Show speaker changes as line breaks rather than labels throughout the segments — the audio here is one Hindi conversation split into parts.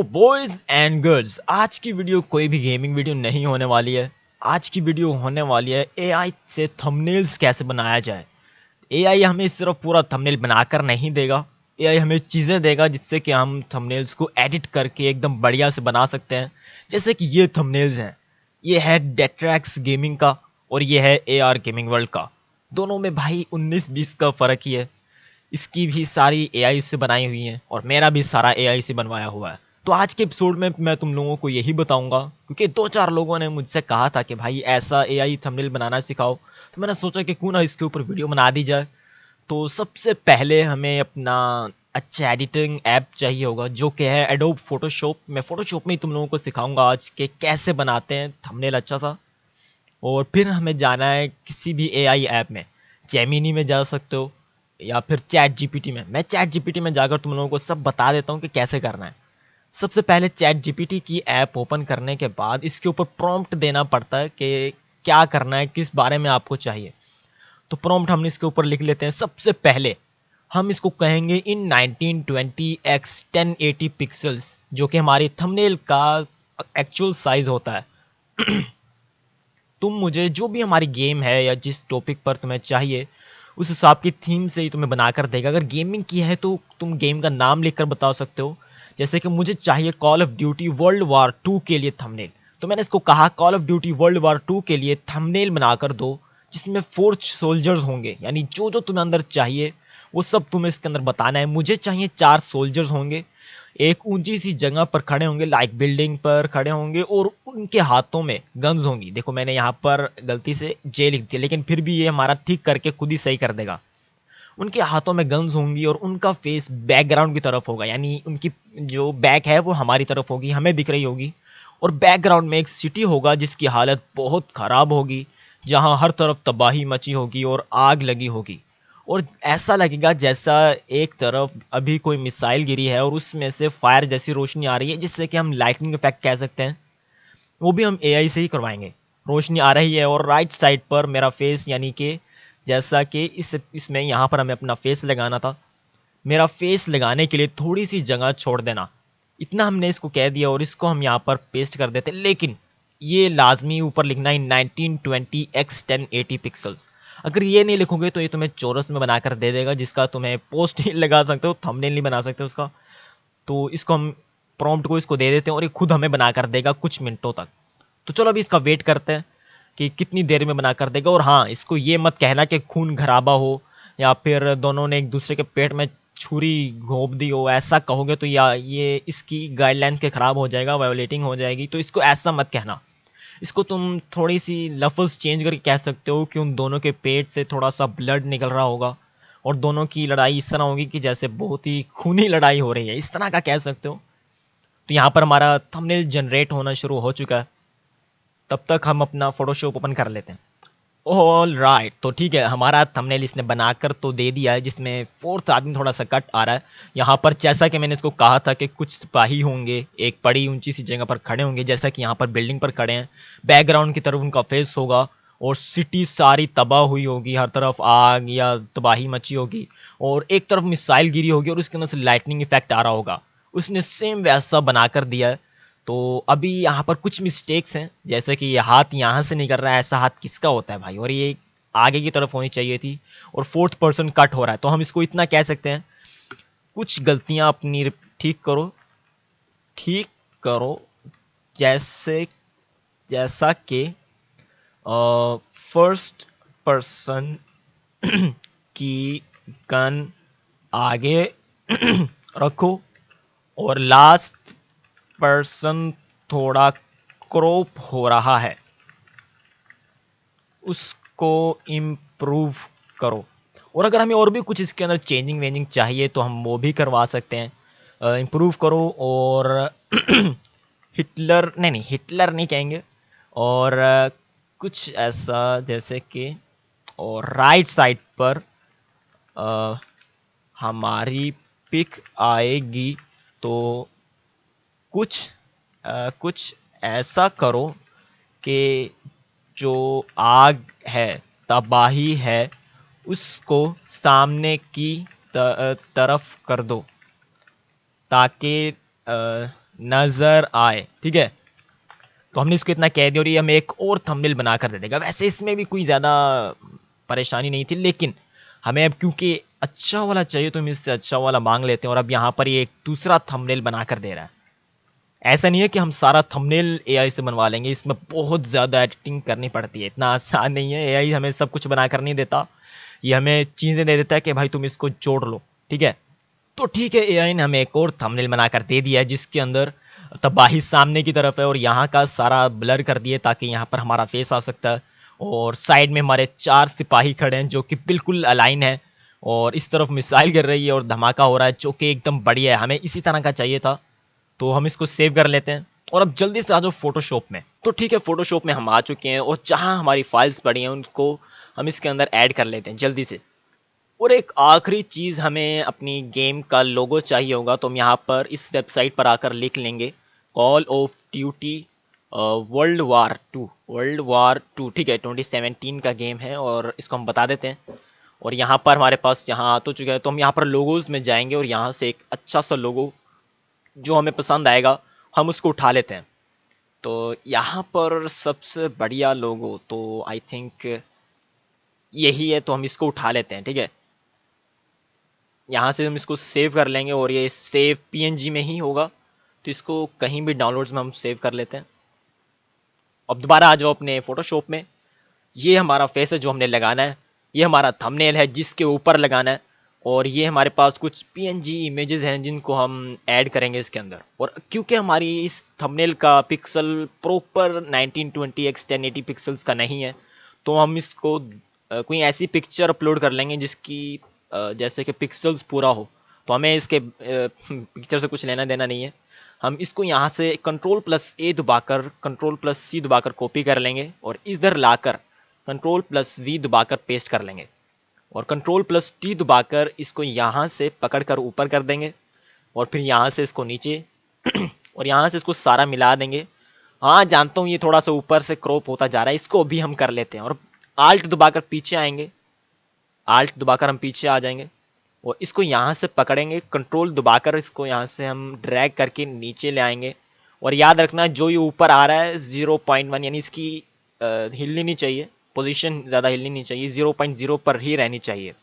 तो बॉयज एंड गर्ल्स, आज की वीडियो कोई भी गेमिंग वीडियो नहीं होने वाली है। आज की वीडियो होने वाली है एआई से थंबनेल्स कैसे बनाया जाए। एआई हमें सिर्फ पूरा थंबनेल बनाकर नहीं देगा, एआई हमें चीज़ें देगा जिससे कि हम थंबनेल्स को एडिट करके एकदम बढ़िया से बना सकते हैं। जैसे कि ये थंबनेल्स हैं, ये है डेट्रैक्स गेमिंग का और ये है एआर गेमिंग वर्ल्ड का। दोनों में भाई 19-20 का फ़र्क ही है। इसकी भी सारी एआई से बनाई हुई हैं और मेरा भी सारा एआई से बनवाया हुआ है। तो आज के एपिसोड में मैं तुम लोगों को यही बताऊंगा, क्योंकि 2-4 लोगों ने मुझसे कहा था कि भाई ऐसा एआई थंबनेल बनाना सिखाओ, तो मैंने सोचा कि क्यों ना इसके ऊपर वीडियो बना दी जाए। तो सबसे पहले हमें अपना अच्छा एडिटिंग ऐप चाहिए होगा, जो कि है एडोब फोटोशॉप। मैं फोटोशॉप में ही तुम लोगों को सिखाऊंगा आज के कैसे बनाते हैं थंबनेल अच्छा सा। और फिर हमें जाना है किसी भी एआई ऐप में, जेमिनी में जा सकते हो या फिर चैट जीपीटी में। मैं चैट जीपीटी में जाकर तुम लोगों को सब बता देता हूँ कि कैसे करना है। सबसे पहले चैट जीपीटी की ऐप ओपन करने के बाद इसके ऊपर प्रॉम्प्ट देना पड़ता है कि क्या करना है, किस बारे में आपको चाहिए। तो प्रॉम्प्ट हम इसके ऊपर लिख लेते हैं। सबसे पहले हम इसको कहेंगे इन 1920x1080 पिक्सल्स, जो कि हमारी थंबनेल का एक्चुअल साइज होता है। तुम मुझे जो भी हमारी गेम है या जिस टॉपिक पर तुम्हें चाहिए उस हिसाब की थीम से ही तुम्हें बनाकर देगा। अगर गेमिंग की है तो तुम गेम का नाम लिखकर बता सकते हो। जैसे कि मुझे चाहिए call of duty world war 2 के लिए थंबनेल, तो मैंने इसको कहा call of duty world war 2 के लिए थंबनेल बनाकर दो जिसमें 4 सोल्जर्स होंगे। यानी जो जो तुम्हें अंदर चाहिए वो सब तुम्हें इसके अंदर बताना है। मुझे चाहिए 4 सोल्जर्स होंगे, एक ऊंची सी जगह पर खड़े होंगे, लाइक बिल्डिंग पर खड़े होंगे, और उनके हाथों में गन्स होंगी। देखो मैंने यहाँ पर गलती से जे लिख दिया, लेकिन फिर भी ये हमारा ठीक करके खुद ही सही कर देगा। उनके हाथों में गन्स होंगी और उनका फेस बैकग्राउंड की तरफ होगा, यानी उनकी जो बैक है वो हमारी तरफ होगी, हमें दिख रही होगी। और बैकग्राउंड में एक सिटी होगा जिसकी हालत बहुत खराब होगी, जहाँ हर तरफ तबाही मची होगी और आग लगी होगी। और ऐसा लगेगा जैसा एक तरफ अभी कोई मिसाइल गिरी है और उसमें से फायर जैसी रोशनी आ रही है, जिससे कि हम लाइटनिंग इफेक्ट कह सकते हैं। वो भी हम एआई से ही करवाएंगे। रोशनी आ रही है और राइट साइड पर मेरा फेस, यानी कि जैसा कि इसमें यहाँ पर हमें अपना फेस लगाना था। मेरा फेस लगाने के लिए थोड़ी सी जगह छोड़ देना, इतना हमने इसको कह दिया और इसको हम यहाँ पर पेस्ट कर देते। लेकिन ये लाजमी ऊपर लिखना है 1920x1080 पिक्सल्स। अगर ये नहीं लिखोगे तो ये तुम्हें चौरस में बनाकर दे देगा, जिसका तुम्हें पोस्ट ही लगा सकते हो, थंबनेल नहीं बना सकते उसका। तो इसको हम प्रॉम्प्ट को इसको दे देते हैं और ये खुद हमें बनाकर देगा कुछ मिनटों तक। तो चलो अभी इसका वेट करते हैं कि कितनी देर में बना कर देगा। और हाँ, इसको ये मत कहना कि खून खराबा हो या फिर दोनों ने एक दूसरे के पेट में छुरी घोंप दी हो। ऐसा कहोगे तो या ये इसकी गाइडलाइंस के खराब हो जाएगा, वायोलेटिंग हो जाएगी। तो इसको ऐसा मत कहना। इसको तुम थोड़ी सी लफ्ज़ चेंज करके कह सकते हो कि उन दोनों के पेट से थोड़ा सा ब्लड निकल रहा होगा और दोनों की लड़ाई इस तरह होगी कि जैसे बहुत ही खूनी लड़ाई हो रही है, इस तरह का कह सकते हो। तो यहाँ पर हमारा थंबनेल जनरेट होना शुरू हो चुका है। तब तक हम अपना फोटोशॉप ओपन कर लेते हैं। ऑल राइट, तो ठीक है, हमारा थंबनेल इसने बनाकर तो दे दिया है, जिसमें फोर्थ आदमी थोड़ा सा कट आ रहा है। यहाँ पर जैसा कि मैंने इसको कहा था कि कुछ सिपाही होंगे, एक बड़ी ऊंची सी जगह पर खड़े होंगे, जैसा कि यहाँ पर बिल्डिंग पर खड़े हैं। बैकग्राउंड की तरफ उनका फेस होगा और सिटी सारी तबाह हुई होगी, हर तरफ आग या तबाही मची होगी और एक तरफ मिसाइल गिरी होगी और उसके अंदर से लाइटनिंग इफेक्ट आ रहा होगा। उसने सेम वैसा बनाकर दिया है। तो अभी यहाँ पर कुछ मिस्टेक्स हैं, जैसे कि ये हाथ यहाँ से निकल रहा है, ऐसा हाथ किसका होता है भाई, और ये आगे की तरफ होनी चाहिए थी, और फोर्थ पर्सन कट हो रहा है। तो हम इसको इतना कह सकते हैं, कुछ गलतियां अपनी ठीक करो। जैसे जैसा कि फर्स्ट पर्सन की गन आगे रखो और लास्ट पर्सन थोड़ा क्रॉप हो रहा है, उसको इम्प्रूव करो। और अगर हमें और भी कुछ इसके अंदर चेंजिंग वेंजिंग चाहिए तो हम वो भी करवा सकते हैं। इम्प्रूव करो और हिटलर नहीं कहेंगे, और कुछ ऐसा जैसे कि, और राइट साइड पर अ, हमारी पिक आएगी तो कुछ ऐसा करो कि जो आग है, तबाही है, उसको सामने की तरफ कर दो, ताकि नजर आए। ठीक है, तो हमने इसको इतना कह दिया और ये हमें एक और थंबनेल बनाकर दे देगा। वैसे इसमें भी कोई ज़्यादा परेशानी नहीं थी, लेकिन हमें अब क्योंकि अच्छा वाला चाहिए तो हम इससे अच्छा वाला मांग लेते हैं। और अब यहाँ पर ये एक दूसरा थंबनेल बनाकर दे रहा है। ऐसा नहीं है कि हम सारा थंबनेल एआई से बनवा लेंगे, इसमें बहुत ज़्यादा एडिटिंग करनी पड़ती है, इतना आसान नहीं है। एआई हमें सब कुछ बनाकर नहीं देता, ये हमें चीज़ें दे देता है कि भाई तुम इसको जोड़ लो। ठीक है, तो ठीक है, एआई ने हमें एक और थंबनेल बनाकर दे दिया है जिसके अंदर तबाही सामने की तरफ है और यहाँ का सारा ब्लर कर दिए ताकि यहाँ पर हमारा फेस आ सकता है। और साइड में हमारे 4 सिपाही खड़े हैं जो कि बिल्कुल अलाइन है, और इस तरफ मिसाइल गिर रही है और धमाका हो रहा है जो कि एकदम बढ़िया है। हमें इसी तरह का चाहिए था, तो हम इसको सेव कर लेते हैं। और अब जल्दी से आ जाओ फोटोशॉप में। तो ठीक है, फोटोशॉप में हम आ चुके हैं और जहाँ हमारी फाइल्स पड़ी हैं उनको हम इसके अंदर ऐड कर लेते हैं जल्दी से। और एक आखिरी चीज़, हमें अपनी गेम का लोगो चाहिए होगा, तो हम यहाँ पर इस वेबसाइट पर आकर लिख लेंगे call of duty world war 2। ठीक है, 2017 का गेम है और इसको हम बता देते हैं। और यहाँ पर हमारे पास यहाँ आ तो चुका है, तो हम यहाँ पर लोगोज में जाएंगे और यहाँ से एक अच्छा सा लोगो जो हमें पसंद आएगा हम उसको उठा लेते हैं। तो यहाँ पर सबसे बढ़िया लोगो तो आई थिंक यही है, तो हम इसको उठा लेते हैं। ठीक है, यहाँ से हम इसको सेव कर लेंगे और ये सेव पीएनजी में ही होगा, तो इसको कहीं भी डाउनलोड्स में हम सेव कर लेते हैं। अब दोबारा आ जाओ अपने फोटोशॉप में। ये हमारा फेस है जो हमने लगाना है, ये हमारा थंबनेल है जिसके ऊपर लगाना है, और ये हमारे पास कुछ पीएनजी इमेजेस हैं जिनको हम ऐड करेंगे इसके अंदर। और क्योंकि हमारी इस थंबनेल का पिक्सल प्रॉपर 1920x1080 पिक्सल्स का नहीं है, तो हम इसको कोई ऐसी पिक्चर अपलोड कर लेंगे जिसकी जैसे कि पिक्सल्स पूरा हो। तो हमें इसके पिक्चर से कुछ लेना देना नहीं है। हम इसको यहाँ से Ctrl+A दबाकर Ctrl+C दबाकर कॉपी कर लेंगे और इधर लाकर Ctrl+V दबाकर पेस्ट कर लेंगे और Ctrl+T दबाकर इसको यहाँ से पकड़कर ऊपर कर देंगे और फिर यहाँ से इसको नीचे और यहाँ से इसको सारा मिला देंगे। हाँ, जानता हूँ ये थोड़ा सा ऊपर से क्रॉप होता जा रहा है, इसको भी हम कर लेते हैं। और आल्ट दबाकर पीछे आएंगे, आल्ट दबाकर हम पीछे आ जाएंगे और इसको यहाँ से पकड़ेंगे, कंट्रोल दबाकर इसको यहाँ से हम ड्रैग करके नीचे ले आएंगे। और याद रखना जो ये ऊपर आ रहा है 0.1, यानी इसकी हिलनी नहीं चाहिए, पोजीशन ज़्यादा हिलनी नहीं चाहिए, 0.0 पर ही रहनी चाहिए।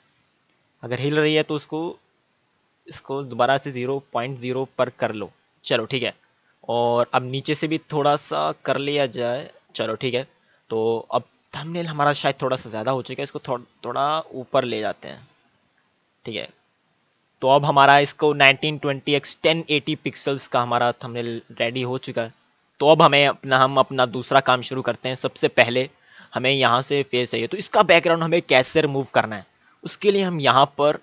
अगर हिल रही है तो इसको दोबारा से 0.0 पर कर लो। चलो ठीक है, और अब नीचे से भी थोड़ा सा कर लिया जाए। चलो ठीक है, तो अब थंबनेल हमारा शायद थोड़ा सा ज़्यादा हो चुका है, इसको थोड़ा ऊपर ले जाते हैं। ठीक है, तो अब हमारा इसको 1920x1080 पिक्सल्स का हमारा थंबनेल रेडी हो चुका है। तो अब हम अपना दूसरा काम शुरू करते हैं। सबसे पहले हमें यहाँ से फेस चाहिए, तो इसका बैकग्राउंड हमें कैसे रिमूव करना है, उसके लिए हम यहाँ पर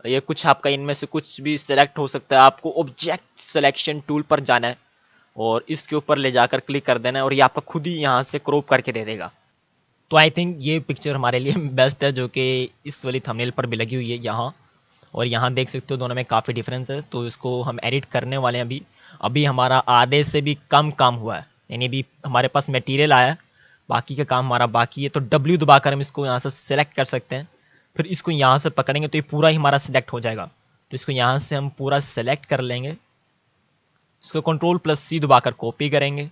ये कुछ आपका इनमें से कुछ भी सिलेक्ट हो सकता है। आपको ऑब्जेक्ट सिलेक्शन टूल पर जाना है और इसके ऊपर ले जाकर क्लिक कर देना है और ये आपका खुद ही यहाँ से क्रॉप करके दे देगा। तो आई थिंक ये पिक्चर हमारे लिए बेस्ट है जो कि इस वाली थंबनेल पर भी लगी हुई है यहाँ। और यहाँ देख सकते हो दोनों में काफ़ी डिफरेंस है, तो इसको हम एडिट करने वाले हैं अभी। अभी हमारा आधे से भी कम काम हुआ है, यानी अभी हमारे पास मटेरियल आया है, बाकी का काम हमारा बाकी है। तो W दबाकर हम इसको यहाँ से सिलेक्ट कर सकते हैं, फिर इसको यहाँ से पकड़ेंगे तो ये पूरा ही हमारा सिलेक्ट हो जाएगा। तो इसको यहाँ से हम पूरा सेलेक्ट कर लेंगे, इसको Ctrl+C दबाकर कॉपी करेंगे।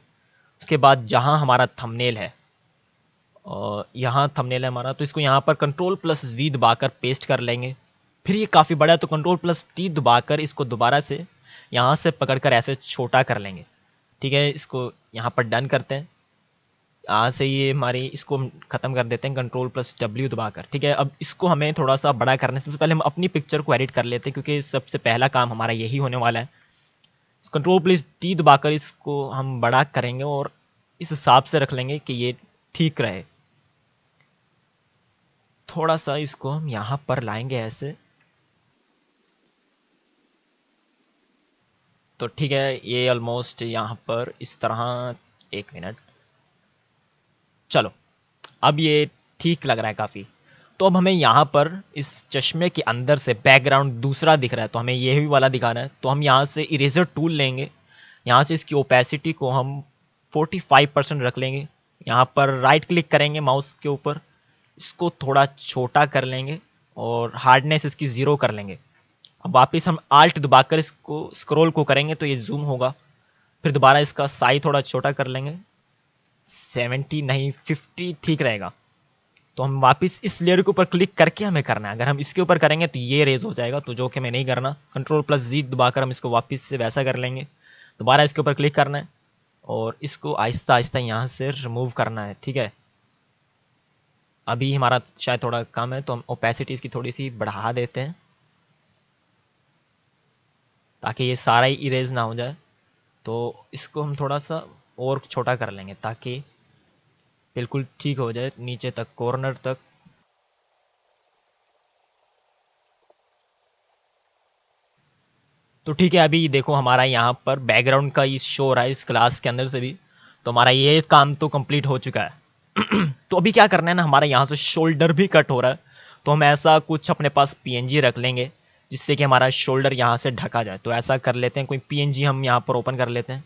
उसके बाद जहाँ हमारा थंबनेल है, और यहाँ थंबनेल है हमारा, तो इसको यहाँ पर Ctrl+V दबाकर पेस्ट कर लेंगे। फिर ये काफ़ी बड़ा है तो Ctrl+T दबाकर इसको दोबारा से यहाँ से पकड़कर ऐसे छोटा कर लेंगे। ठीक है, इसको यहाँ पर डन करते हैं। यहाँ से ये हमारी इसको हम ख़त्म कर देते हैं Ctrl+W दबाकर। ठीक है, अब इसको हमें थोड़ा सा बड़ा करने से पहले हम अपनी पिक्चर को एडिट कर लेते हैं, क्योंकि सबसे पहला काम हमारा यही होने वाला है। Ctrl+T दबाकर इसको हम बड़ा करेंगे और इस हिसाब से रख लेंगे कि ये ठीक रहे। थोड़ा सा इसको हम यहाँ पर लाएंगे ऐसे, तो ठीक है, ये ऑलमोस्ट यहाँ पर इस तरह। एक मिनट, चलो अब ये ठीक लग रहा है काफ़ी। तो अब हमें यहाँ पर इस चश्मे के अंदर से बैकग्राउंड दूसरा दिख रहा है, तो हमें यही वाला दिखाना है। तो हम यहाँ से इरेजर टूल लेंगे, यहाँ से इसकी ओपेसिटी को हम 45% रख लेंगे। यहाँ पर राइट क्लिक करेंगे माउस के ऊपर, इसको थोड़ा छोटा कर लेंगे और हार्डनेस इसकी 0 कर लेंगे। अब वापस हम आल्ट दबाकर इसको स्क्रॉल को करेंगे तो ये जूम होगा। फिर दोबारा इसका साइज थोड़ा छोटा कर लेंगे, 70 नहीं 50 ठीक रहेगा। तो हम वापस इस लेयर के ऊपर क्लिक करके हमें करना है। अगर हम इसके ऊपर करेंगे तो ये रेज हो जाएगा, तो जो कि हमें नहीं करना। Ctrl+Z दबाकर हम इसको वापस से वैसा कर लेंगे। दोबारा इसके ऊपर क्लिक करना है और इसको आहिस्ता आहिस्ता यहाँ से रिमूव करना है, ठीक है। अभी हमारा शायद थोड़ा कम है, तो हम ओपेसिटी इसकी थोड़ी सी बढ़ा देते हैं ताकि ये सारा ही इरेज ना हो जाए। तो इसको हम थोड़ा सा और छोटा कर लेंगे ताकि बिल्कुल ठीक हो जाए नीचे तक, कॉर्नर तक। तो ठीक है, अभी देखो हमारा यहाँ पर बैकग्राउंड का ये शो हो रहा है इस क्लास के अंदर से भी। तो हमारा ये काम तो कंप्लीट हो चुका है। तो अभी क्या करना है ना, हमारा यहाँ से शोल्डर भी कट हो रहा है। तो हम ऐसा कुछ अपने पास पीएनजी रख लेंगे जिससे कि हमारा शोल्डर यहाँ से ढका जाए। तो ऐसा कर लेते हैं, कोई पीएनजी हम यहाँ पर ओपन कर लेते हैं।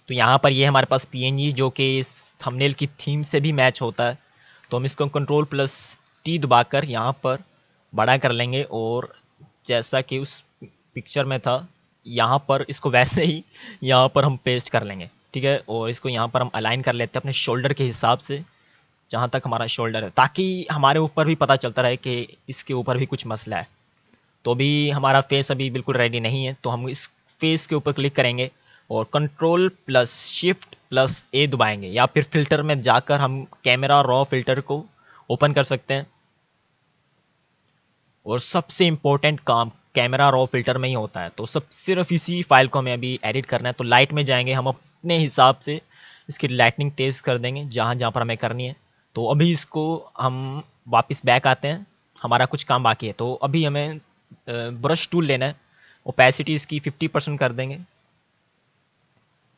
तो यहाँ पर ये हमारे पास पीएनजी जो कि इस थंबनेल की थीम से भी मैच होता है। तो हम इसको Ctrl+T दबाकर यहाँ पर बड़ा कर लेंगे और जैसा कि उस पिक्चर में था यहाँ पर इसको वैसे ही यहाँ पर हम पेस्ट कर लेंगे, ठीक है। और इसको यहाँ पर हम अलाइन कर लेते हैं अपने शोल्डर के हिसाब से, जहाँ तक हमारा शोल्डर है, ताकि हमारे ऊपर भी पता चलता रहे कि इसके ऊपर भी कुछ मसला है। तो अभी हमारा फेस अभी बिल्कुल रेडी नहीं है, तो हम इस फेस के ऊपर क्लिक करेंगे और Ctrl+Shift+A दबाएंगे, या फिर फिल्टर में जाकर हम कैमरा रॉ फिल्टर को ओपन कर सकते हैं। और सबसे इम्पोर्टेंट काम कैमरा रॉ फिल्टर में ही होता है, तो सब सिर्फ इसी फाइल को हमें अभी एडिट करना है। तो लाइट में जाएंगे, हम अपने हिसाब से इसकी लाइटनिंग तेज कर देंगे जहाँ जहाँ पर हमें करनी है। तो अभी इसको हम वापस बैक आते हैं, हमारा कुछ काम बाकी है। तो अभी हमें ब्रश टूल लेना है, ओपेसिटी इसकी 50% कर देंगे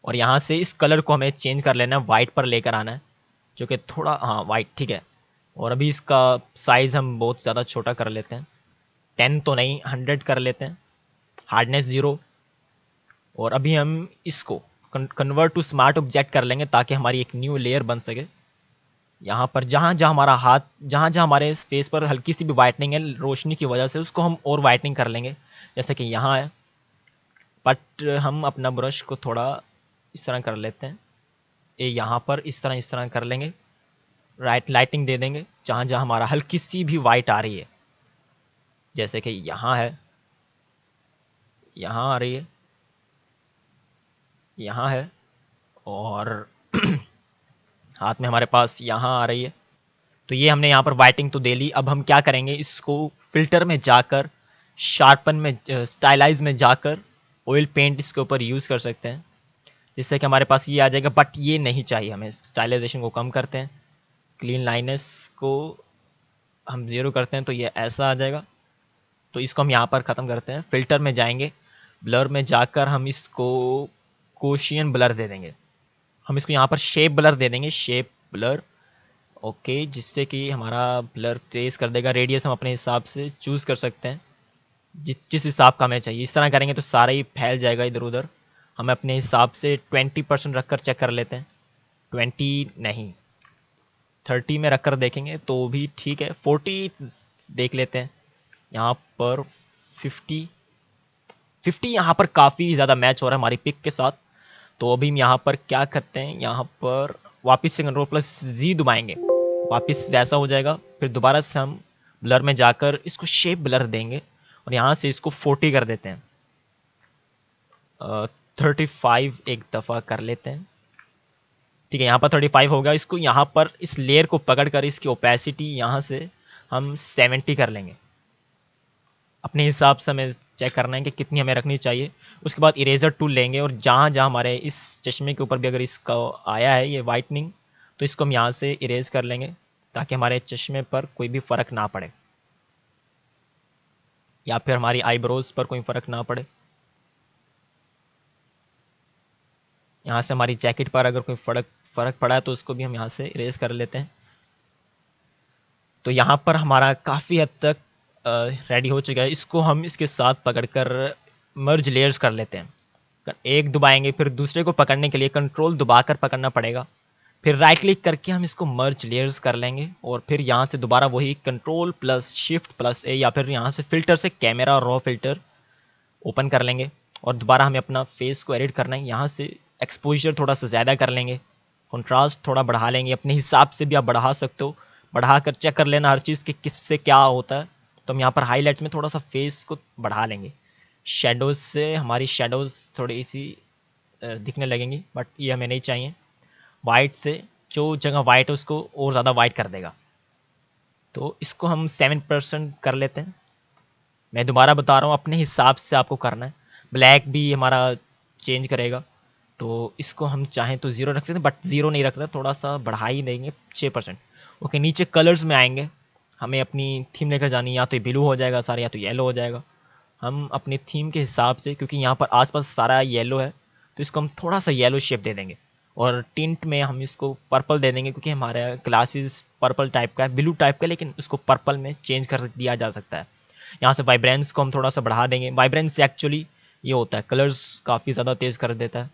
और यहाँ से इस कलर को हमें चेंज कर लेना है, वाइट पर लेकर आना है, जो कि थोड़ा, हाँ वाइट ठीक है। और अभी इसका साइज़ हम बहुत ज़्यादा छोटा कर लेते हैं, 10 तो नहीं 100 कर लेते हैं, हार्डनेस 0। और अभी हम इसको कन्वर्ट टू स्मार्ट ऑब्जेक्ट कर लेंगे ताकि हमारी एक न्यू लेयर बन सके। यहाँ पर जहाँ जहाँ हमारा हाथ, जहाँ जहाँ हमारे फेस पर हल्की सी भी वाइटनिंग है रोशनी की वजह से, उसको हम और वाइटनिंग कर लेंगे, जैसे कि यहाँ है। बट हम अपना ब्रश को थोड़ा इस तरह कर लेते हैं, ये यहाँ पर इस तरह कर लेंगे, लाइटिंग दे देंगे जहाँ जहाँ हमारा हल्की सी भी वाइट आ रही है, जैसे कि यहाँ है, यहाँ आ रही है, यहाँ है, और हाथ में हमारे पास यहाँ आ रही है। तो ये हमने यहाँ पर वाइटिंग तो दे ली। अब हम क्या करेंगे, इसको फिल्टर में जाकर, शार्पन में, स्टाइलाइज में जाकर ऑयल पेंट इसके ऊपर यूज़ कर सकते हैं, जिससे कि हमारे पास ये आ जाएगा। बट ये नहीं चाहिए हमें, स्टाइलाइजेशन को कम करते हैं, क्लीन लाइनेस को हम 0 करते हैं, तो ये ऐसा आ जाएगा। तो इसको हम यहाँ पर ख़त्म करते हैं, फिल्टर में जाएंगे, ब्लर में जाकर हम इसको कोशियन ब्लर दे देंगे। हम इसको यहाँ पर शेप ब्लर दे देंगे, शेप ब्लर, ओके, जिससे कि हमारा ब्लर ट्रेस कर देगा। रेडियस हम अपने हिसाब से चूज़ कर सकते हैं, जिस हिसाब का हमें चाहिए। इस तरह करेंगे तो सारा ही फैल जाएगा इधर उधर। हम अपने हिसाब से 20% रखकर चेक कर लेते हैं, 20 नहीं 30 में रखकर देखेंगे तो भी ठीक है, 40 देख लेते हैं। यहाँ पर 50 यहाँ पर काफ़ी ज़्यादा मैच हो रहा है हमारी पिक के साथ। तो अभी हम यहाँ पर क्या करते हैं, यहाँ पर वापस से Ctrl+Z दबाएंगे, वापस वैसा हो जाएगा। फिर दोबारा से हम ब्लर में जाकर इसको शेप ब्लर देंगे और यहाँ से इसको 40 कर देते हैं, 35 एक दफ़ा कर लेते हैं, ठीक है। यहाँ पर 35 होगा। इसको यहाँ पर इस लेयर को पकड़ कर इसकी ओपेसिटी यहाँ से हम 70 कर लेंगे। अपने हिसाब से हमें चेक करना है कि कितनी हमें रखनी चाहिए। उसके बाद इरेजर टूल लेंगे और जहाँ जहाँ हमारे इस चश्मे के ऊपर भी अगर इसका आया है ये वाइटनिंग, तो इसको हम यहाँ से इरेज कर लेंगे ताकि हमारे चश्मे पर कोई भी फ़र्क ना पड़े, या फिर हमारी आईब्रोज पर कोई फ़र्क ना पड़े। यहाँ से हमारी जैकेट पर अगर कोई फ़र्क पड़ा है तो उसको भी हम यहाँ से इरेज कर लेते हैं। तो यहाँ पर हमारा काफ़ी हद तक रेडी हो चुका है। इसको हम इसके साथ पकड़कर मर्ज लेयर्स कर लेते हैं। एक दबाएंगे, फिर दूसरे को पकड़ने के लिए कंट्रोल दबाकर पकड़ना पड़ेगा, फिर राइट क्लिक करके हम इसको मर्ज लेयर्स कर लेंगे और फिर यहाँ से दोबारा वही Ctrl+Shift+A, या फिर यहाँ से फिल्टर से कैमरा रॉ फिल्टर ओपन कर लेंगे और दोबारा हमें अपना फेस को एडिट करना है। यहाँ से एक्सपोजर थोड़ा सा ज़्यादा कर लेंगे, कंट्रास्ट थोड़ा बढ़ा लेंगे, अपने हिसाब से भी आप बढ़ा सकते हो, बढ़ा कर चेक कर लेना हर चीज़ कि किस से क्या होता है। तो हम यहाँ पर हाईलाइट्स में थोड़ा सा फेस को बढ़ा लेंगे, शेडोज़ से हमारी शेडोज़ थोड़ी सी दिखने लगेंगी, बट ये हमें नहीं चाहिए। वाइट से जो जगह वाइट है उसको और ज़्यादा वाइट कर देगा, तो इसको हम 7% कर लेते हैं। मैं दोबारा बता रहा हूँ, अपने हिसाब से आपको करना है। ब्लैक भी हमारा चेंज करेगा, तो इसको हम चाहें तो 0 रख सकते हैं, बट 0 नहीं रख रहे, थोड़ा सा बढ़ा ही देंगे 6%। ओके, नीचे कलर्स में आएंगे, हमें अपनी थीम लेकर जानी है, या तो ब्लू हो जाएगा सारा या तो येलो हो जाएगा। हम अपनी थीम के हिसाब से, क्योंकि यहाँ पर आसपास सारा येलो है, तो इसको हम थोड़ा सा येलो शेप दे देंगे, और टिंट में हम इसको पर्पल दे देंगे, क्योंकि हमारा ग्लासेस पर्पल टाइप का है, ब्लू टाइप का, लेकिन उसको पर्पल में चेंज कर दिया जा सकता है। यहाँ से वाइब्रेंस को हम थोड़ा सा बढ़ा देंगे। वाइब्रेंस एक्चुअली ये होता है, कलर्स काफ़ी ज़्यादा तेज़ कर देता है,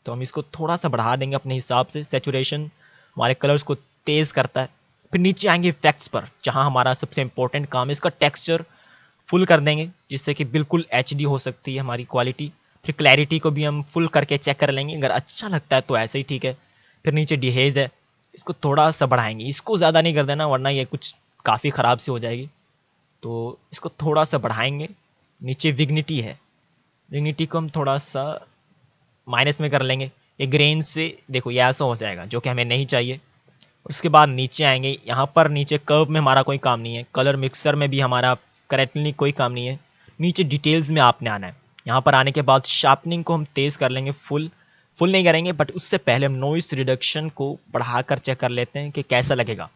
तो हम इसको थोड़ा सा बढ़ा देंगे अपने हिसाब से। सैचुरेशन हमारे कलर्स को तेज़ करता है। फिर नीचे आएंगे इफेक्ट्स पर, जहाँ हमारा सबसे इंपॉर्टेंट काम है, इसका टेक्सचर फुल कर देंगे, जिससे कि बिल्कुल एचडी हो सकती है हमारी क्वालिटी। फिर क्लैरिटी को भी हम फुल करके चेक कर लेंगे, अगर अच्छा लगता है तो ऐसे ही ठीक है। फिर नीचे डिहेज है, इसको थोड़ा सा बढ़ाएंगे, इसको ज़्यादा नहीं कर देना वरना ये कुछ काफ़ी ख़राब सी हो जाएगी, तो इसको थोड़ा सा बढ़ाएंगे। नीचे विग्निटी है, विग्निटी को हम थोड़ा सा माइनस में कर लेंगे। ये ग्रेन से देखो ये ऐसा हो जाएगा, जो कि हमें नहीं चाहिए। उसके बाद नीचे आएंगे, यहाँ पर नीचे कर्व में हमारा कोई काम नहीं है, कलर मिक्सर में भी हमारा करेक्टली कोई काम नहीं है। नीचे डिटेल्स में आपने आना है। यहाँ पर आने के बाद शार्पनिंग को हम तेज़ कर लेंगे, फुल नहीं करेंगे, बट उससे पहले हम नॉइस रिडक्शन को बढ़ाकर चेक कर लेते हैं कि कैसा लगेगा।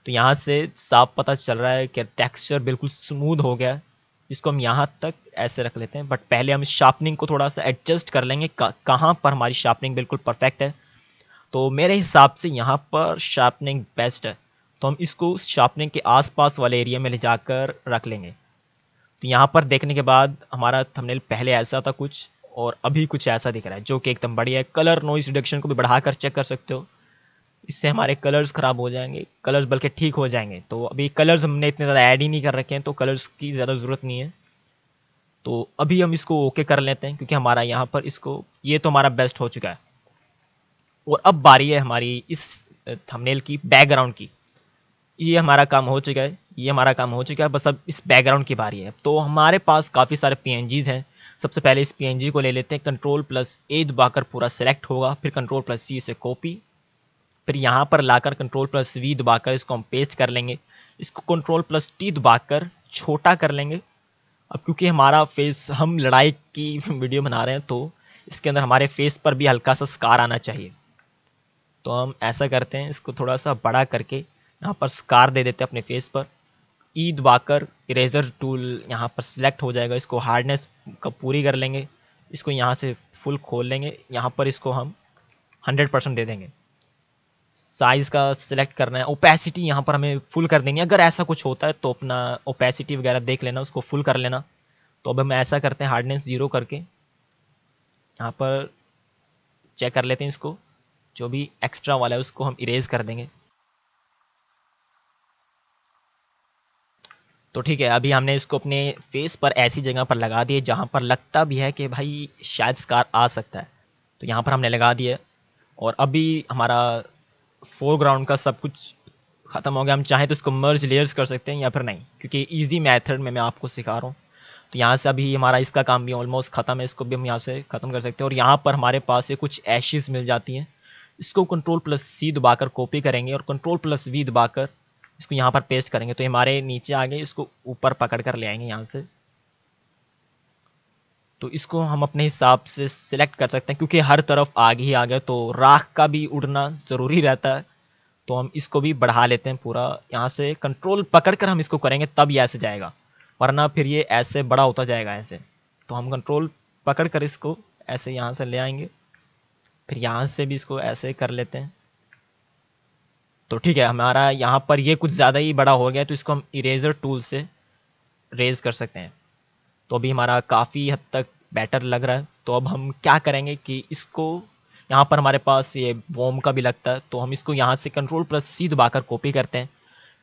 तो यहाँ से साफ पता चल रहा है कि टेक्सचर बिल्कुल स्मूथ हो गया है। इसको हम यहाँ तक ऐसे रख लेते हैं, बट पहले हम शार्पनिंग को थोड़ा सा एडजस्ट कर लेंगे, कहाँ पर हमारी शार्पनिंग बिल्कुल परफेक्ट है। तो मेरे हिसाब से यहाँ पर शार्पनिंग बेस्ट है, तो हम इसको शार्पनिंग के आसपास वाले एरिया में ले जाकर रख लेंगे। तो यहाँ पर देखने के बाद हमारा थंबनेल पहले ऐसा था कुछ, और अभी कुछ ऐसा दिख रहा है, जो कि एकदम बढ़िया है। कलर नॉइस रिडक्शन को भी बढ़ाकर चेक कर सकते हो, इससे हमारे कलर्स ख़राब हो जाएंगे, कलर्स बल्कि ठीक हो जाएंगे। तो अभी कलर्स हमने इतने ज़्यादा ऐड ही नहीं कर रखे हैं, तो कलर्स की ज़्यादा ज़रूरत नहीं है। तो अभी हम इसको ओके कर लेते हैं, क्योंकि हमारा यहाँ पर इसको ये तो हमारा बेस्ट हो चुका है। और अब बारी है हमारी इस थंबनेल की बैकग्राउंड की। ये हमारा काम हो चुका है, ये हमारा काम हो चुका है, बस अब इस बैकग्राउंड की बारी है। तो हमारे पास काफ़ी सारे पीएनजीज हैं। सबसे पहले इस पीएनजी को ले लेते हैं, Ctrl+A दबाकर पूरा सेलेक्ट होगा, फिर Ctrl+C से कॉपी, फिर यहाँ पर लाकर Ctrl+V दबाकर इसको हम पेस्ट कर लेंगे। इसको Ctrl+T दबाकर छोटा कर लेंगे। अब क्योंकि हमारा फेस, हम लड़ाई की वीडियो बना रहे हैं, तो इसके अंदर हमारे फेस पर भी हल्का सा स्कार आना चाहिए, तो हम ऐसा करते हैं, इसको थोड़ा सा बड़ा करके यहाँ पर स्कार दे देते हैं अपने फेस पर। ई दबाकर इरेजर टूल यहाँ पर सिलेक्ट हो जाएगा, इसको हार्डनेस का पूरी कर लेंगे, इसको यहाँ से फुल खोल लेंगे, यहाँ पर इसको हम 100% दे देंगे। साइज़ का सिलेक्ट करना है, ओपेसिटी यहाँ पर हमें फुल कर देंगे। अगर ऐसा कुछ होता है तो अपना ओपेसिटी वगैरह देख लेना, उसको फुल कर लेना। तो अब हम ऐसा करते हैं, हार्डनेस 0 करके यहाँ पर चेक कर लेते हैं, इसको जो भी एक्स्ट्रा वाला है उसको हम इरेज कर देंगे। तो ठीक है, अभी हमने इसको अपने फेस पर ऐसी जगह पर लगा दिए जहाँ पर लगता भी है कि भाई शायद स्कार आ सकता है, तो यहाँ पर हमने लगा दिया। और अभी हमारा फोरग्राउंड का सब कुछ ख़त्म हो गया। हम चाहें तो इसको मर्ज लेयर्स कर सकते हैं या फिर नहीं, क्योंकि इजी मेथड में मैं आपको सिखा रहा हूँ। तो यहाँ से अभी हमारा इसका काम भी ऑलमोस्ट ख़त्म है, इसको भी हम यहाँ से ख़त्म कर सकते हैं। और यहाँ पर हमारे पास ये कुछ एशेस मिल जाती हैं, इसको Ctrl+C दबाकर कॉपी करेंगे और Ctrl+V दबाकर इसको यहाँ पर पेस्ट करेंगे, तो हमारे नीचे आ गए। इसको ऊपर पकड़ कर ले आएंगे यहाँ से, तो इसको हम अपने हिसाब से सिलेक्ट कर सकते हैं, क्योंकि हर तरफ आगे ही आ गया, तो राख का भी उड़ना ज़रूरी रहता है। तो हम इसको भी बढ़ा लेते हैं पूरा, यहाँ से कंट्रोल पकड़ कर हम इसको करेंगे तब ये ऐसे जाएगा, वरना फिर ये ऐसे बड़ा होता जाएगा ऐसे। तो हम कंट्रोल पकड़ कर इसको ऐसे यहाँ से ले आएंगे, फिर यहाँ से भी इसको ऐसे कर लेते हैं। तो ठीक है, हमारा यहाँ पर ये कुछ ज़्यादा ही बड़ा हो गया, तो इसको हम इरेजर टूल से रेज कर सकते हैं। तो अभी हमारा काफ़ी हद तक बेटर लग रहा है। तो अब हम क्या करेंगे कि इसको, यहाँ पर हमारे पास ये वॉर्म का भी लगता है, तो हम इसको यहाँ से Ctrl+C दबाकर कॉपी करते हैं,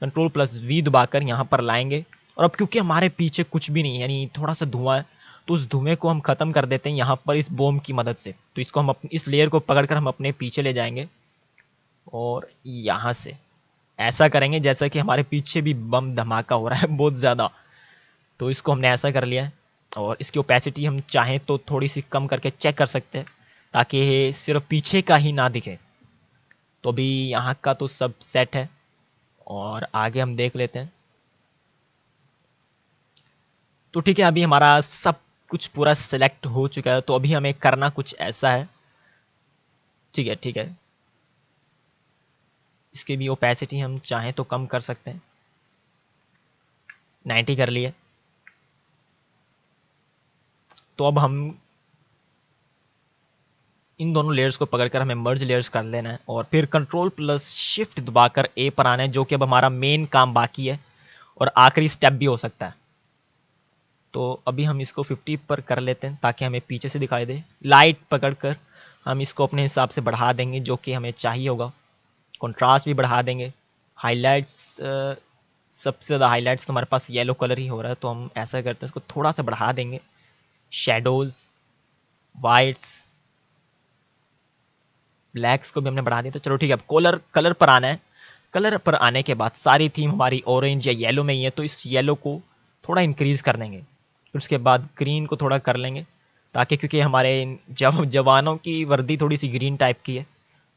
Ctrl+V दबाकर यहाँ पर लाएंगे। और अब क्योंकि हमारे पीछे कुछ भी नहीं है, यानी थोड़ा सा धुआं है, तो उस धुएं को हम ख़त्म कर देते हैं यहाँ पर इस बॉम्ब की मदद से। तो इसको हम इस लेयर को पकड़कर हम अपने पीछे ले जाएंगे और यहाँ से ऐसा करेंगे जैसा कि हमारे पीछे भी बम धमाका हो रहा है बहुत ज़्यादा। तो इसको हमने ऐसा कर लिया है और इसकी ओपेसिटी हम चाहें तो थोड़ी सी कम करके चेक कर सकते हैं ताकि ये सिर्फ पीछे का ही ना दिखे। तो अभी यहाँ का तो सब सेट है और आगे हम देख लेते हैं। तो ठीक है, अभी हमारा सब कुछ पूरा सिलेक्ट हो चुका है। तो अभी हमें करना कुछ ऐसा है, ठीक है ठीक है, इसकी भी ओपेसिटी हम चाहें तो कम कर सकते हैं, 90 कर लिए। तो अब हम इन दोनों लेयर्स को पकड़कर हमें मर्ज लेयर्स कर लेना है और फिर कंट्रोल प्लस शिफ्ट दबाकर ए पर आना है, जो कि अब हमारा मेन काम बाकी है और आखिरी स्टेप भी हो सकता है। तो अभी हम इसको 50 पर कर लेते हैं ताकि हमें पीछे से दिखाई दे। लाइट पकड़कर हम इसको अपने हिसाब से बढ़ा देंगे जो कि हमें चाहिए होगा। कंट्रास्ट भी बढ़ा देंगे। हाईलाइट्स, सबसे ज़्यादा हाईलाइट्स तो हमारे पास येलो कलर ही हो रहा है, तो हम ऐसा करते हैं इसको थोड़ा सा बढ़ा देंगे। शेडोज़, वाइट्स, ब्लैक्स को भी हमने बढ़ा दिया। तो चलो ठीक है, अब कलर पर आना है। कलर पर आने के बाद सारी थीम हमारी ऑरेंज या येलो में ही है, तो इस येलो को थोड़ा इंक्रीज़ कर देंगे। फिर उसके बाद ग्रीन को थोड़ा कर लेंगे ताकि, क्योंकि हमारे जवानों की वर्दी थोड़ी सी ग्रीन टाइप की है,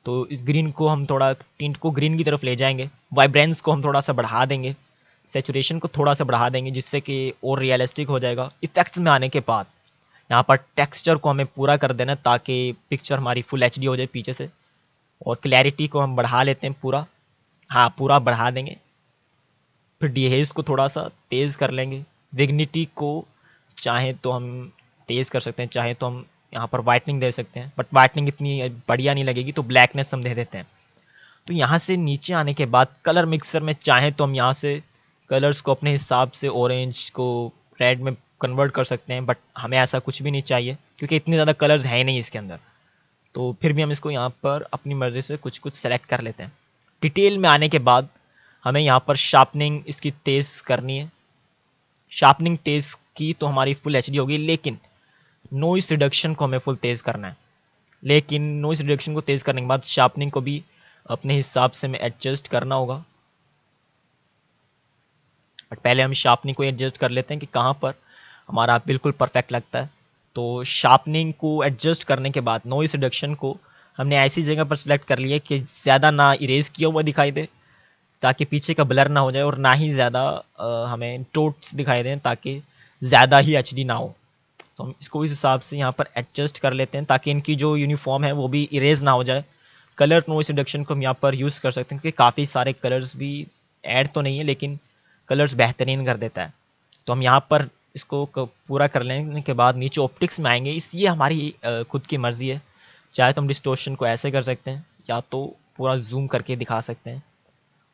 तो इस ग्रीन को हम थोड़ा टिंट को ग्रीन की तरफ ले जाएंगे। वाइब्रेंस को हम थोड़ा सा बढ़ा देंगे। सेचुरेशन को थोड़ा सा बढ़ा देंगे जिससे कि और रियलिस्टिक हो जाएगा। इफेक्ट्स में आने के बाद यहाँ पर टेक्सचर को हमें पूरा कर देना ताकि पिक्चर हमारी फुल एचडी हो जाए पीछे से। और क्लैरिटी को हम बढ़ा लेते हैं पूरा, हाँ पूरा बढ़ा देंगे। फिर डीहेज को थोड़ा सा तेज़ कर लेंगे। विग्निटी को चाहे तो हम तेज़ कर सकते हैं, चाहे तो हम यहाँ पर वाइटनिंग दे सकते हैं, बट वाइटनिंग इतनी बढ़िया नहीं लगेगी तो ब्लैकनेस हम दे देते हैं। तो यहाँ से नीचे आने के बाद कलर मिक्सर में चाहे तो हम यहाँ से कलर्स को अपने हिसाब से ऑरेंज को रेड में कन्वर्ट कर सकते हैं, बट हमें ऐसा कुछ भी नहीं चाहिए क्योंकि इतने ज़्यादा कलर्स हैं नहीं इसके अंदर। तो फिर भी हम इसको यहाँ पर अपनी मर्ज़ी से कुछ कुछ सेलेक्ट कर लेते हैं। डिटेल में आने के बाद हमें यहाँ पर शार्पनिंग इसकी तेज़ करनी है। शार्पनिंग तेज़ की तो हमारी फुल एचडी होगी, लेकिन नॉइस रिडक्शन को हमें फुल तेज़ करना है। लेकिन नॉइस रिडक्शन को तेज़ करने के बाद शार्पनिंग को भी अपने हिसाब से हमें एडजस्ट करना होगा। बट पहले हम शार्पनिंग को एडजस्ट कर लेते हैं कि कहाँ पर हमारा बिल्कुल परफेक्ट लगता है। तो शार्पनिंग को एडजस्ट करने के बाद नॉइस रिडक्शन को हमने ऐसी जगह पर सिलेक्ट कर लिया कि ज़्यादा ना इरेज किया हुआ दिखाई दे ताकि पीछे का ब्लर ना हो जाए, और ना ही ज़्यादा हमें टोट्स दिखाई दें ताकि ज़्यादा ही एचडी ना हो। तो हम इसको इस हिसाब से यहाँ पर एडजस्ट कर लेते हैं ताकि इनकी जो यूनिफॉर्म है वो भी इरेज ना हो जाए। कलर नॉइस रिडक्शन को हम यहाँ पर यूज़ कर सकते हैं क्योंकि काफ़ी सारे कलर्स भी ऐड तो नहीं है लेकिन कलर्स बेहतरीन कर देता है। तो हम यहाँ पर इसको पूरा कर लेने के बाद नीचे ऑप्टिक्स में आएंगे। ये हमारी खुद की मर्ज़ी है, चाहे तो हम डिस्टोर्शन को ऐसे कर सकते हैं या तो पूरा जूम करके दिखा सकते हैं।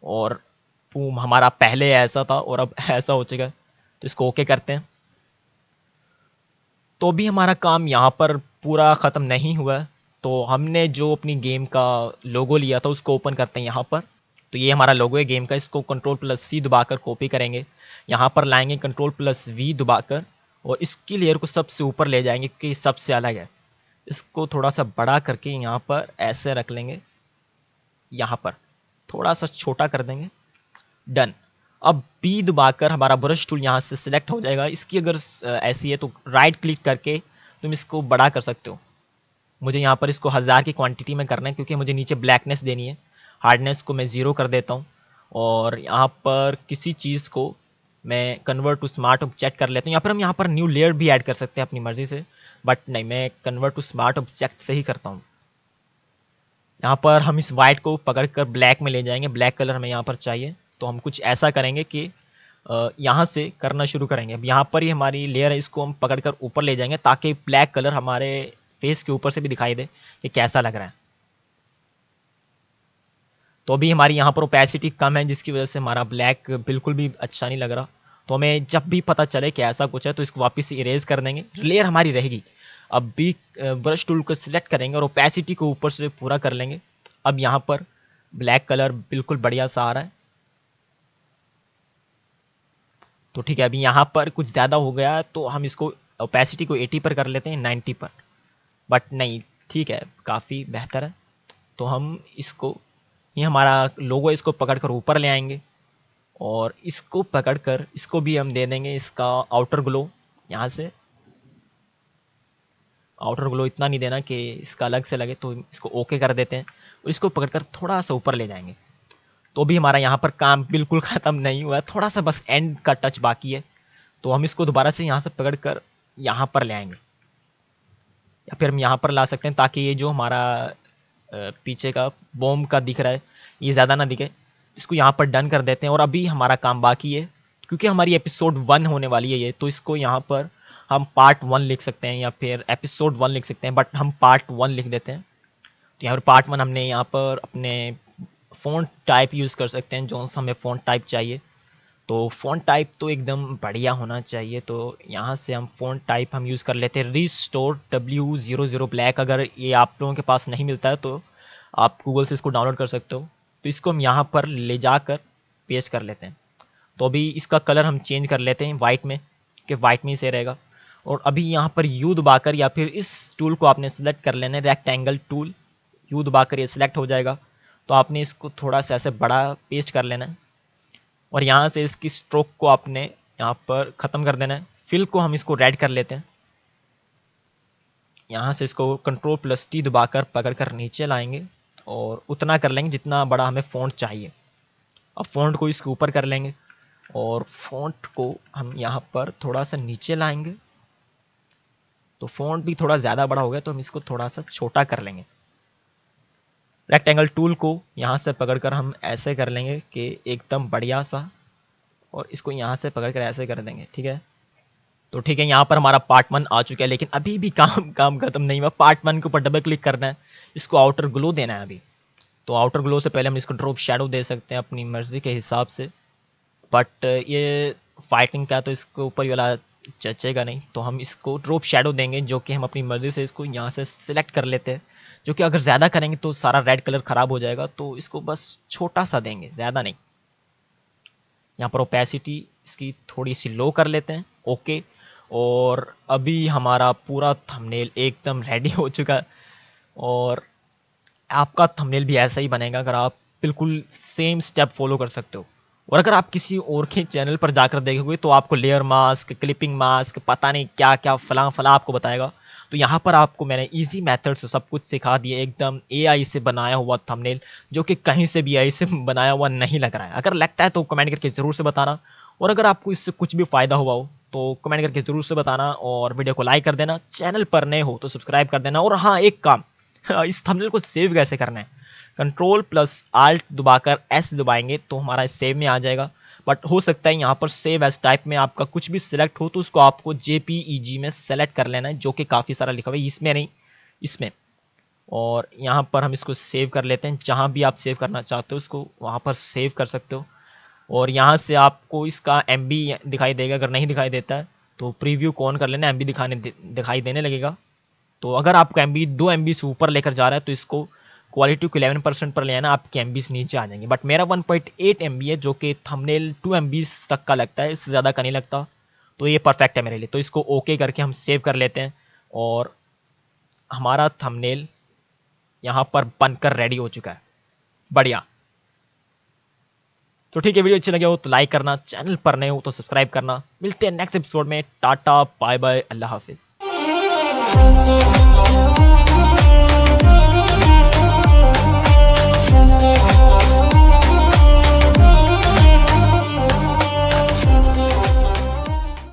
और हमारा पहले ऐसा था और अब ऐसा हो चुका है, तो इसको ओके करते हैं। तो भी हमारा काम यहाँ पर पूरा ख़त्म नहीं हुआ है, तो हमने जो अपनी गेम का लोगो लिया था उसको ओपन करते हैं यहाँ पर। तो ये हमारा लोगो है गेम का, इसको कंट्रोल प्लस सी दबाकर कॉपी करेंगे, यहाँ पर लाएंगे कंट्रोल प्लस वी दबाकर और इसकी लेयर को सबसे ऊपर ले जाएंगे क्योंकि सबसे अलग है। इसको थोड़ा सा बड़ा करके यहाँ पर ऐसे रख लेंगे, यहाँ पर थोड़ा सा छोटा कर देंगे, डन। अब बी दबाकर हमारा ब्रश टूल यहाँ से सिलेक्ट हो जाएगा। इसकी अगर ऐसी है तो राइट क्लिक करके तुम इसको बड़ा कर सकते हो। मुझे यहाँ पर इसको 1000 की क्वांटिटी में करना है क्योंकि मुझे नीचे ब्लैकनेस देनी है। हार्डनेस को मैं 0 कर देता हूँ और यहाँ पर किसी चीज़ को मैं कन्वर्ट टू स्मार्ट ऑब्जेक्ट कर लेता हूँ। यहाँ पर न्यू लेयर भी ऐड कर सकते हैं अपनी मर्जी से, बट नहीं, मैं कन्वर्ट टू स्मार्ट ऑब्जेक्ट से ही करता हूँ। यहाँ पर हम इस वाइट को पकड़ कर ब्लैक में ले जाएंगे, ब्लैक कलर हमें यहाँ पर चाहिए, तो हम कुछ ऐसा करेंगे कि यहाँ से करना शुरू करेंगे। अब यहाँ पर ही हमारी लेयर है, इसको हम पकड़कर ऊपर ले जाएंगे ताकि ब्लैक कलर हमारे फेस के ऊपर से भी दिखाई दे कि कैसा लग रहा है। तो अभी हमारी यहाँ पर ओपेसिटी कम है जिसकी वजह से हमारा ब्लैक बिल्कुल भी अच्छा नहीं लग रहा। तो हमें जब भी पता चले कि ऐसा कुछ है तो इसको वापस से इरेज कर देंगे, लेयर हमारी रहेगी। अब भी ब्रश टूल को सिलेक्ट करेंगे और ओपेसिटी को ऊपर से पूरा कर लेंगे। अब यहाँ पर ब्लैक कलर बिल्कुल बढ़िया सा आ रहा है। तो ठीक है, अभी यहाँ पर कुछ ज़्यादा हो गया है तो हम इसको ओपेसिटी को 80 पर कर लेते हैं, 90 पर, बट नहीं, ठीक है, काफ़ी बेहतर है। तो हम इसको, ये हमारा लोगो, इसको पकड़कर ऊपर ले आएंगे और इसको पकड़कर इसको भी हम दे देंगे इसका आउटर ग्लो। यहाँ से आउटर ग्लो इतना नहीं देना कि इसका अलग से लगे, तो इसको ओके कर देते हैं और इसको पकड़कर थोड़ा सा ऊपर ले जाएंगे। तो भी हमारा यहाँ पर काम बिल्कुल ख़त्म नहीं हुआ है, थोड़ा सा बस एंड का टच बाकी है। तो हम इसको दोबारा से यहाँ से पकड़कर यहाँ पर ले आएंगे, या फिर हम यहाँ पर ला सकते हैं ताकि ये जो हमारा पीछे का बॉम्ब का दिख रहा है ये ज़्यादा ना दिखे। इसको यहाँ पर डन कर देते हैं और अभी हमारा काम बाकी है, क्योंकि हमारी एपिसोड 1 होने वाली है ये, तो इसको यहाँ पर हम पार्ट 1 लिख सकते हैं या फिर एपिसोड 1 लिख सकते हैं, बट हम पार्ट 1 लिख देते हैं। तो यहाँ पर पार्ट 1 हमने यहाँ पर अपने फ़ॉन्ट टाइप यूज़ कर सकते हैं, जो हमें फ़ॉन्ट टाइप चाहिए। तो फ़ॉन्ट टाइप तो एकदम बढ़िया होना चाहिए, तो यहाँ से हम फ़ॉन्ट टाइप हम यूज़ कर लेते हैं रिस्टोर W00 ब्लैक। अगर ये आप लोगों के पास नहीं मिलता है तो आप गूगल से इसको डाउनलोड कर सकते हो। तो इसको हम यहाँ पर ले जाकर पेस्ट कर लेते हैं। तो अभी इसका कलर हम चेंज कर लेते हैं वाइट में, कि वाइट में ही सही रहेगा। और अभी यहाँ पर यू दबाकर, या फिर इस टूल को आपने सेलेक्ट कर लेना है, रेक्टेंगल टूल, यू दबाकर ये सिलेक्ट हो जाएगा। तो आपने इसको थोड़ा सा ऐसे बड़ा पेस्ट कर लेना है और यहाँ से इसकी स्ट्रोक को आपने यहाँ पर ख़त्म कर देना है। फिल को हम इसको रेड कर लेते हैं, यहाँ से इसको Ctrl+T दबाकर पकड़कर नीचे लाएंगे और उतना कर लेंगे जितना बड़ा हमें फ़ॉन्ट चाहिए। अब फ़ॉन्ट को इसके ऊपर कर लेंगे और फ़ॉन्ट को हम यहाँ पर थोड़ा सा नीचे लाएंगे। तो फ़ॉन्ट भी थोड़ा ज़्यादा बड़ा हो गया, तो हम इसको थोड़ा सा छोटा कर लेंगे। रेक्टेंगल टूल को यहाँ से पकड़कर हम ऐसे कर लेंगे कि एकदम बढ़िया सा, और इसको यहाँ से पकड़कर ऐसे कर देंगे, ठीक है। तो ठीक है, यहाँ पर हमारा पार्ट 1 आ चुका है, लेकिन अभी भी काम खत्म नहीं हुआ। पार्ट 1 के ऊपर डबल क्लिक करना है, इसको आउटर ग्लो देना है अभी। तो आउटर ग्लो से पहले हम इसको ड्रॉप शैडो दे सकते हैं अपनी मर्जी के हिसाब से, बट ये फाइटिंग का तो इसके ऊपर वाला जचेगा नहीं, तो हम इसको ड्रॉप शैडो देंगे, जो कि हम अपनी मर्जी से इसको यहाँ से सिलेक्ट कर लेते हैं। जो कि अगर ज़्यादा करेंगे तो सारा रेड कलर ख़राब हो जाएगा, तो इसको बस छोटा सा देंगे, ज़्यादा नहीं। यहाँ पर ओपेसिटी इसकी थोड़ी सी लो कर लेते हैं, ओके। और अभी हमारा पूरा थंबनेल एकदम रेडी हो चुका है, और आपका थंबनेल भी ऐसा ही बनेगा अगर आप बिल्कुल सेम स्टेप फॉलो कर सकते हो। और अगर आप किसी और के चैनल पर जाकर देखोगे तो आपको लेयर मास्क, क्लिपिंग मास्क, पता नहीं क्या क्या फला फला आपको बताएगा। तो यहाँ पर आपको मैंने इजी मेथड से सब कुछ सिखा दिया, एकदम एआई से बनाया हुआ थंबनेल, जो कि कहीं से भी एआई से बनाया हुआ नहीं लग रहा है। अगर लगता है तो कमेंट करके ज़रूर से बताना, और अगर आपको इससे कुछ भी फ़ायदा हुआ हो तो कमेंट करके ज़रूर से बताना, और वीडियो को लाइक कर देना, चैनल पर नए हो तो सब्सक्राइब कर देना। और हाँ, एक काम, इस थंबनेल को सेव कैसे करना है, Ctrl+Alt दबाकर S दबाएंगे तो हमारा सेव में आ जाएगा। बट हो सकता है यहाँ पर सेव एज टाइप में आपका कुछ भी सिलेक्ट हो, तो उसको आपको JPEG में सेलेक्ट कर लेना है, जो कि काफ़ी सारा लिखा हुआ है, इसमें नहीं, इसमें। और यहाँ पर हम इसको सेव कर लेते हैं, जहाँ भी आप सेव करना चाहते हो उसको वहाँ पर सेव कर सकते हो। और यहाँ से आपको इसका MB दिखाई देगा, अगर नहीं दिखाई देता है तो प्रीव्यू को ऑन कर लेना, MB दिखाई देने लगेगा। तो अगर आपको MB 2 MB से ऊपर लेकर जा रहा है तो इसको क्वालिटी को 11% पर ले आना, आपके MB नीचे आ जाएंगे। बट मेरा 1.8 MB है, जो कि थंबनेल 2 MB तक का लगता है, इससे ज़्यादा का नहीं लगता, तो ये परफेक्ट है मेरे लिए। तो इसको ओके करके हम सेव कर लेते हैं, और हमारा थंबनेल यहाँ पर बनकर रेडी हो चुका है, बढ़िया। तो ठीक है, वीडियो अच्छी लगे हो तो लाइक करना, चैनल पर नए हो तो सब्सक्राइब करना। मिलते हैं नेक्स्ट एपिसोड में, टाटा बाय बाय, अल्लाह हाफिज़।